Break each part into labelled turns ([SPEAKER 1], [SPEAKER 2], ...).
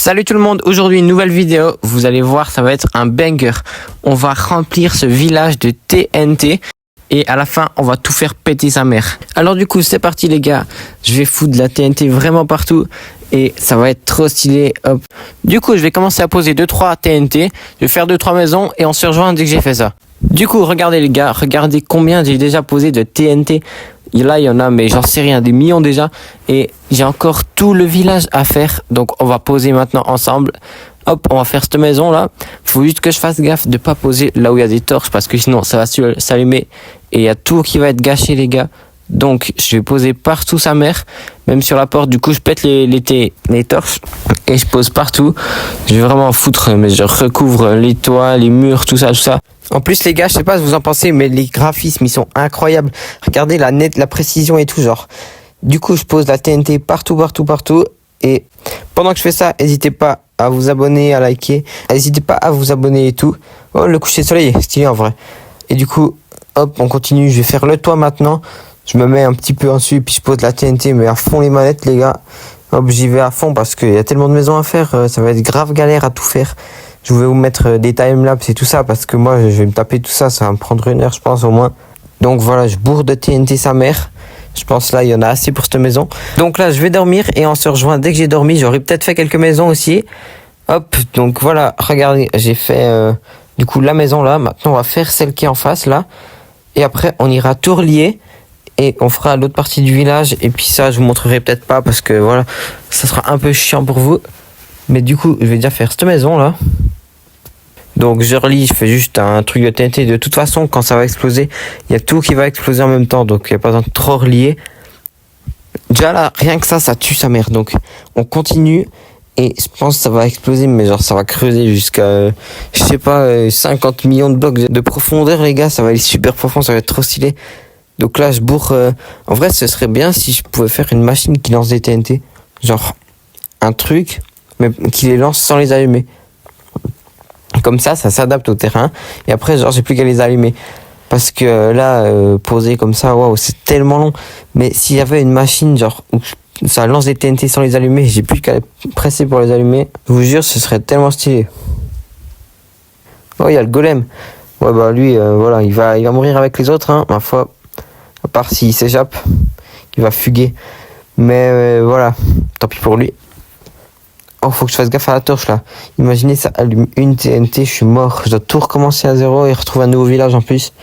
[SPEAKER 1] Salut tout le monde, aujourd'hui une nouvelle vidéo, vous allez voir ça va être un banger. On va remplir ce village de TNT et à la fin on va tout faire péter sa mère. Alors du coup c'est parti les gars, je vais foutre de la TNT vraiment partout et ça va être trop stylé. Hop. Du coup je vais commencer à poser 2-3 TNT, je vais faire 2-3 maisons et on se rejoint dès que j'ai fait ça. Du coup regardez les gars, regardez combien j'ai déjà posé de TNT. Là, il y en a, mais j'en sais rien, des millions déjà. Et j'ai encore tout le village à faire. Donc, on va poser maintenant ensemble. Hop, on va faire cette maison-là. Faut juste que je fasse gaffe de pas poser là où il y a des torches. Parce que sinon, ça va s'allumer. Et il y a tout qui va être gâché, les gars. Donc, je vais poser partout sa mère. Même sur la porte. Du coup, je pète les torches. Et je pose partout. Je vais vraiment foutre. Mais je recouvre les toits, les murs, tout ça, tout ça. En plus les gars, je sais pas ce que vous en pensez, mais les graphismes ils sont incroyables. Regardez la précision et tout genre. Du coup je pose la TNT partout. Et pendant que je fais ça, n'hésitez pas à vous abonner, à liker. N'hésitez pas à vous abonner et tout. Oh le coucher de soleil est stylé en vrai. Et du coup, hop on continue, je vais faire le toit maintenant. Je me mets un petit peu en dessus, puis je pose la TNT, mais à fond les manettes les gars. Hop j'y vais à fond parce qu'il y a tellement de maisons à faire, ça va être grave galère à tout faire. Je vais vous mettre des timelapses et tout ça parce que moi je vais me taper tout ça, ça va me prendre 1 heure je pense au moins. Donc voilà, je bourre de TNT sa mère. Je pense là il y en a assez pour cette maison. Donc là je vais dormir et on se rejoint dès que j'ai dormi. J'aurais peut-être fait quelques maisons aussi. Hop, donc voilà, regardez, j'ai fait du coup la maison là. Maintenant on va faire celle qui est en face là. Et après on ira tout relier. Et on fera l'autre partie du village. Et puis ça je vous montrerai peut-être pas parce que voilà, ça sera un peu chiant pour vous. Mais du coup je vais déjà faire cette maison là. Donc je relie, je fais juste un truc de TNT. De toute façon, quand ça va exploser, il y a tout qui va exploser en même temps. Donc il n'y a pas besoin de trop relier. Déjà là, rien que ça tue sa mère. Donc on continue. Et je pense que ça va exploser. Mais genre ça va creuser jusqu'à, je sais pas, 50 millions de blocs de profondeur les gars. Ça va aller super profond, ça va être trop stylé. Donc là je bourre. En vrai ce serait bien si je pouvais faire une machine qui lance des TNT. Genre un truc, mais qui les lance sans les allumer. Comme ça s'adapte au terrain. Et après, genre, j'ai plus qu'à les allumer. Parce que là, poser comme ça, waouh, c'est tellement long. Mais s'il y avait une machine, genre, où ça lance des TNT sans les allumer, j'ai plus qu'à presser pour les allumer. Je vous jure, ce serait tellement stylé. Oh, il y a le golem. Ouais, bah lui, voilà, il va mourir avec les autres, hein, ma foi. À part s'il s'échappe, il va fuguer. Mais voilà, tant pis pour lui. Oh, faut que je fasse gaffe à la torche là. Imaginez ça allume une TNT, je suis mort. Je dois tout recommencer à zéro et retrouver un nouveau village en plus.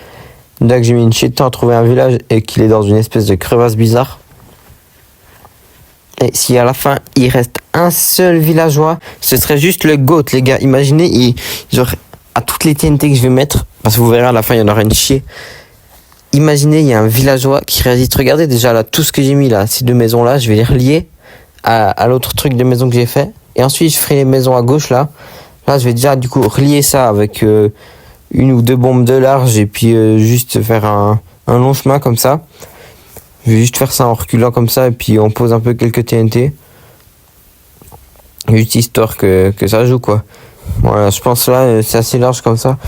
[SPEAKER 1] Là que j'ai mis une chier de temps à trouver un village et qu'il est dans une espèce de crevasse bizarre. Et si à la fin il reste un seul villageois, ce serait juste le GOAT les gars. Imaginez, genre à toutes les TNT que je vais mettre, parce que vous verrez à la fin il y en aura une chier. Imaginez, il y a un villageois qui résiste. Regardez déjà là tout ce que j'ai mis là, ces 2 maisons là, je vais les relier à l'autre truc de maison que j'ai fait. Et ensuite, je ferai les maisons à gauche, là. Là, je vais déjà, du coup, relier ça avec 1 ou 2 bombes de large. Et puis, juste faire un long chemin comme ça. Je vais juste faire ça en reculant comme ça. Et puis, on pose un peu quelques TNT. Juste histoire que ça joue, quoi. Voilà, je pense là, c'est assez large comme ça.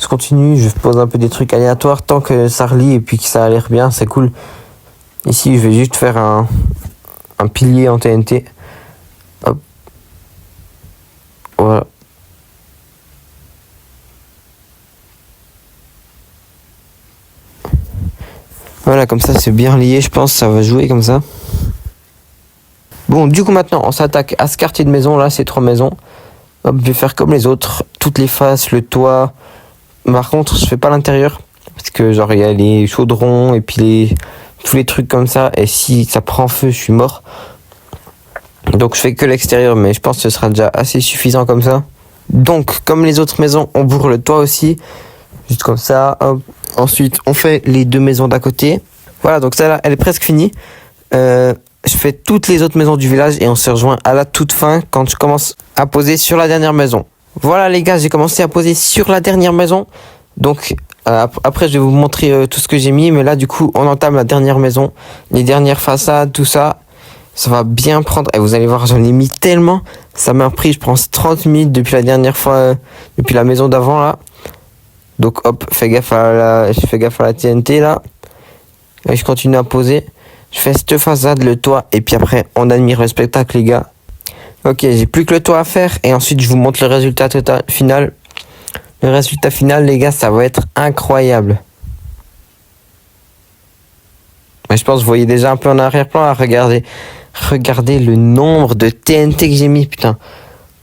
[SPEAKER 1] Je continue, je pose un peu des trucs aléatoires. Tant que ça relie et puis que ça a l'air bien, c'est cool. Ici, je vais juste faire un pilier en TNT. Hop. Voilà. Voilà, comme ça c'est bien lié, je pense, ça va jouer comme ça. Bon, du coup maintenant on s'attaque à ce quartier de maison, là, ces 3 maisons. Hop, je vais faire comme les autres, toutes les faces, le toit. Par contre, je fais pas l'intérieur, parce que genre il y a les chaudrons et puis tous les trucs comme ça. Et si ça prend feu, je suis mort. Donc je fais que l'extérieur, mais je pense que ce sera déjà assez suffisant comme ça. Donc comme les autres maisons, on bourre le toit aussi. Juste comme ça, hop. Ensuite on fait les 2 maisons d'à côté. Voilà, donc celle-là elle est presque finie. Je fais toutes les autres maisons du village et on se rejoint à la toute fin quand je commence à poser sur la dernière maison. Voilà les gars, j'ai commencé à poser sur la dernière maison. Donc après je vais vous montrer tout ce que j'ai mis. Mais là du coup on entame la dernière maison. Les dernières façades, tout ça. Ça va bien prendre. Et vous allez voir, j'en ai mis tellement. Ça m'a pris, je pense, 30 minutes depuis la dernière fois, depuis la maison d'avant, là. Donc, hop, je fais gaffe à la TNT, là. Et je continue à poser. Je fais cette façade, le toit. Et puis après, on admire le spectacle, les gars. Ok, j'ai plus que le toit à faire et ensuite je vous montre le résultat total final. Le résultat final, les gars, ça va être incroyable. Mais je pense que vous voyez déjà un peu en arrière-plan à regarder. Regardez le nombre de TNT que j'ai mis, putain.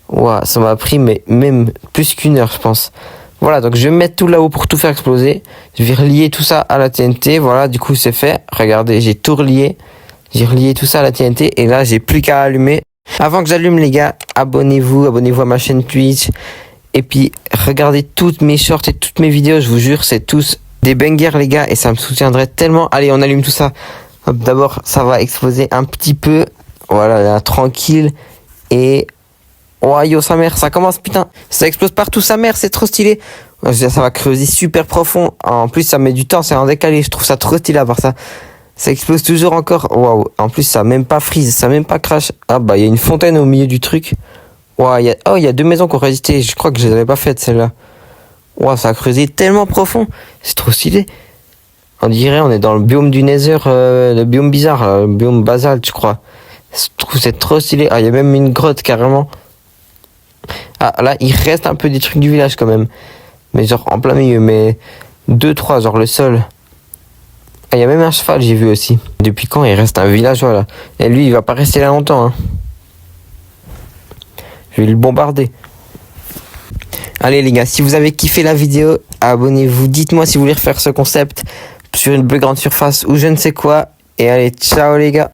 [SPEAKER 1] Ouah, ça m'a pris mais même plus qu'une heure, je pense. Voilà, donc je vais mettre tout là-haut pour tout faire exploser. Je vais relier tout ça à la TNT. Voilà, du coup, c'est fait. Regardez, j'ai tout relié. J'ai relié tout ça à la TNT et là, j'ai plus qu'à allumer. Avant que j'allume, les gars, abonnez-vous à ma chaîne Twitch. Et puis, regardez toutes mes shorts et toutes mes vidéos, je vous jure, c'est tous des bangers, les gars, et ça me soutiendrait tellement. Allez, on allume tout ça. Hop, d'abord, ça va exploser un petit peu. Voilà, là, tranquille. Et... oh, yo, sa mère, ça commence, putain. Ça explose partout, sa mère, c'est trop stylé. Ça va creuser super profond. En plus, ça met du temps, c'est en décalé. Je trouve ça trop stylé à part ça. Ça explose toujours encore. Waouh. En plus, ça même pas freeze, ça même pas crash. Ah, bah, il y a une fontaine au milieu du truc. Wow, il y a 2 maisons qui ont résisté. Je crois que je les avais pas faites, celles-là. Wow, ça a creusé tellement profond. C'est trop stylé. On dirait on est dans le biome du Nether, le biome bizarre, là, le biome basalte, je crois. Je trouve c'est trop stylé. Ah, il y a même une grotte carrément. Ah, là, il reste un peu des trucs du village quand même. Mais genre en plein milieu, mais 2-3, genre le sol. Ah, il y a même un cheval, j'ai vu aussi. Depuis quand il reste un villageois là? Et lui, il va pas rester là longtemps, hein. Je vais le bombarder. Allez les gars, si vous avez kiffé la vidéo, abonnez-vous. Dites-moi si vous voulez refaire ce concept sur une plus grande surface ou je ne sais quoi. Et allez, ciao les gars.